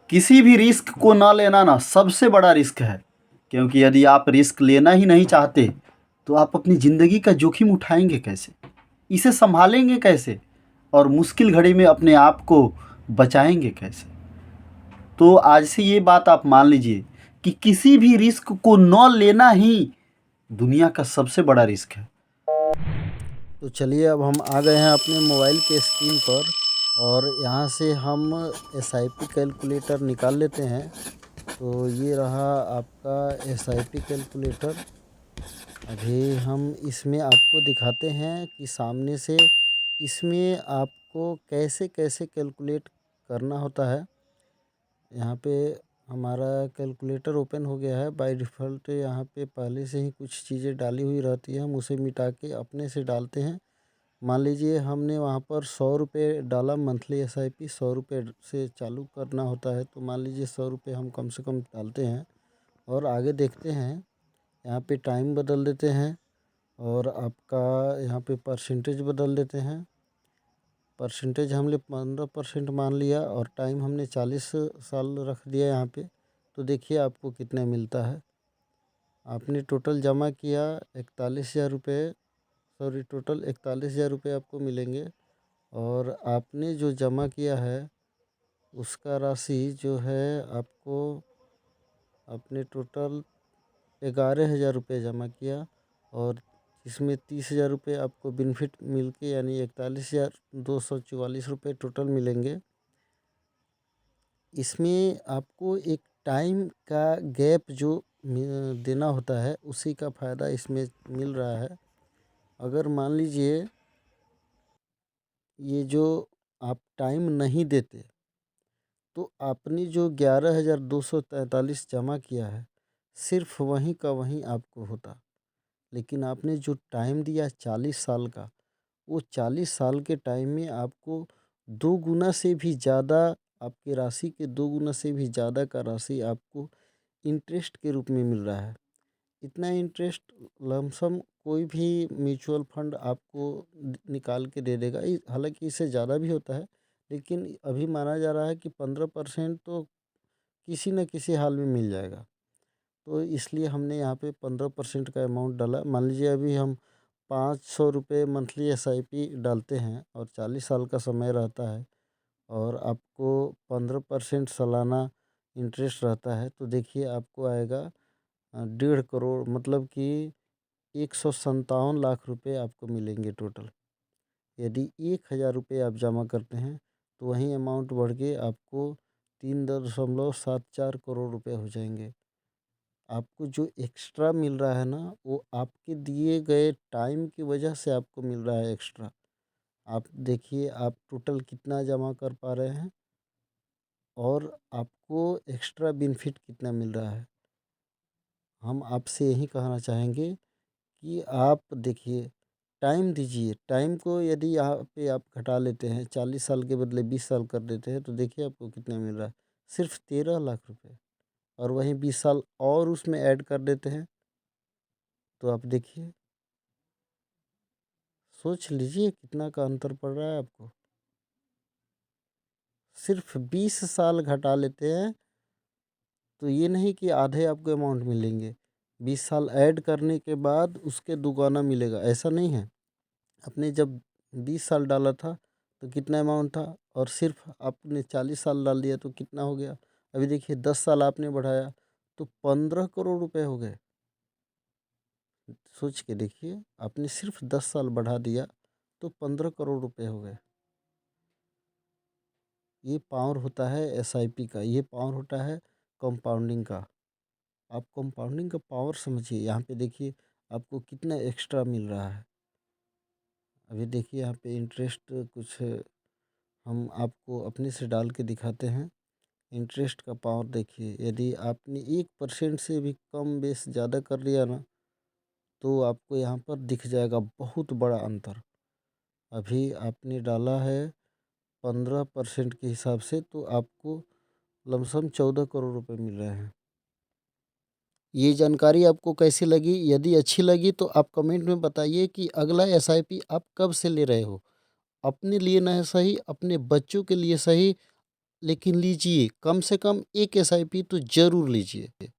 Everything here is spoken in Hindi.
किसी भी रिस्क को ना लेना ना सबसे बड़ा रिस्क है, क्योंकि यदि आप रिस्क लेना ही नहीं चाहते तो आप अपनी ज़िंदगी का जोखिम उठाएंगे कैसे, इसे संभालेंगे कैसे और मुश्किल घड़ी में अपने आप को बचाएंगे कैसे। तो आज से ये बात आप मान लीजिए कि किसी भी रिस्क को न लेना ही दुनिया का सबसे बड़ा रिस्क है। तो चलिए अब हम आ गए हैं अपने मोबाइल के स्क्रीन पर और यहाँ से हम एसआईपी कैलकुलेटर निकाल लेते हैं। तो ये रहा आपका एसआईपी कैलकुलेटर। अभी हम इसमें आपको दिखाते हैं कि सामने से इसमें आपको कैसे कैसे कैलकुलेट करना होता है। यहाँ पे हमारा कैलकुलेटर ओपन हो गया है। बाय डिफ़ॉल्ट यहाँ पे पहले से ही कुछ चीज़ें डाली हुई रहती हैं, हम उसे मिटा के अपने से डालते हैं। मान लीजिए हमने वहाँ पर 100 रुपये डाला, मंथली एसआईपी 100 रुपये से चालू करना होता है। तो मान लीजिए 100 रुपये हम कम से कम डालते हैं और आगे देखते हैं। यहाँ पे टाइम बदल देते हैं और आपका यहाँ पे परसेंटेज बदल देते हैं। परसेंटेज हमने 15% मान लिया और टाइम हमने 40 साल रख दिया यहाँ पे। तो देखिए आपको कितना मिलता है। आपने टोटल जमा किया 41,000 रुपये, सॉरी टोटल 41,000 रुपये आपको मिलेंगे। और आपने जो जमा किया है उसका राशि जो है आपको, आपने टोटल 11,000 रुपये जमा किया और इसमें 30,000 रुपये आपको बेनिफिट मिल के यानी 41,244 रुपये टोटल मिलेंगे। इसमें आपको एक टाइम का गैप जो देना होता है उसी का फ़ायदा इसमें मिल रहा है। अगर मान लीजिए ये जो आप टाइम नहीं देते तो आपने जो 11,243 जमा किया है सिर्फ वहीं का वहीं आपको होता। लेकिन आपने जो टाइम दिया 40 साल का, वो 40 साल के टाइम में आपको 2 गुना से भी ज़्यादा, आपकी राशि के 2 गुना से भी ज़्यादा का राशि आपको इंटरेस्ट के रूप में मिल रहा है। इतना इंटरेस्ट लमसम कोई भी म्यूचुअल फंड आपको निकाल के दे देगा। हालांकि इससे ज़्यादा भी होता है, लेकिन अभी माना जा रहा है कि 15% तो किसी न किसी हाल में मिल जाएगा। तो इसलिए हमने यहाँ पे 15% का अमाउंट डाला। मान लीजिए अभी हम 500 रुपये मंथली एसआईपी डालते हैं और 40 साल का समय रहता है और आपको 15% सालाना इंटरेस्ट रहता है। तो देखिए आपको आएगा 1.5 करोड़, मतलब कि 157 लाख रुपये आपको मिलेंगे टोटल। यदि 1,000 रुपये आप जमा करते हैं तो वही अमाउंट बढ़ के आपको 3.74 करोड़ रुपये हो जाएंगे। आपको जो एक्स्ट्रा मिल रहा है ना, वो आपके दिए गए टाइम की वजह से आपको मिल रहा है एक्स्ट्रा। आप देखिए आप टोटल कितना जमा कर पा रहे हैं और आपको एक्स्ट्रा बेनिफिट कितना मिल रहा है। हम आपसे यही कहना चाहेंगे कि आप देखिए, टाइम दीजिए। टाइम को यदि यहाँ पे आप घटा लेते हैं, 40 साल के बदले 20 साल कर देते हैं, तो देखिए आपको कितना मिल रहा है, सिर्फ 13 लाख रुपये। और वहीं 20 साल और उसमें ऐड कर देते हैं तो आप देखिए, सोच लीजिए कितना का अंतर पड़ रहा है आपको। सिर्फ 20 साल घटा लेते हैं तो ये नहीं कि आधे आपको अमाउंट मिलेंगे, 20 साल ऐड करने के बाद उसके दुगना मिलेगा, ऐसा नहीं है। आपने जब 20 साल डाला था तो कितना अमाउंट था और सिर्फ आपने 40 साल डाल दिया तो कितना हो गया। अभी देखिए 10 साल आपने बढ़ाया तो 15 करोड़ रुपए हो गए। सोच के देखिए, आपने सिर्फ 10 साल बढ़ा दिया तो 15 करोड़ रुपए हो गए। ये पावर होता है एसआईपी का, ये पावर होता है कंपाउंडिंग का। आप कंपाउंडिंग का पावर समझिए। यहाँ पे देखिए आपको कितना एक्स्ट्रा मिल रहा है। अभी देखिए यहाँ पे इंटरेस्ट कुछ हम आपको अपने से डाल के दिखाते हैं। इंटरेस्ट का पावर देखिए, यदि आपने 1% से भी कम बेस ज़्यादा कर लिया ना, तो आपको यहाँ पर दिख जाएगा बहुत बड़ा अंतर। अभी आपने डाला है 15% के हिसाब से तो आपको लमसम 14 करोड़ रुपए मिल रहे हैं। ये जानकारी आपको कैसी लगी? यदि अच्छी लगी तो आप कमेंट में बताइए कि अगला एसआईपी आप कब से ले रहे हो। अपने लिए ना सही, अपने बच्चों के लिए सही, लेकिन लीजिए, कम से कम एक एसआईपी तो ज़रूर लीजिए।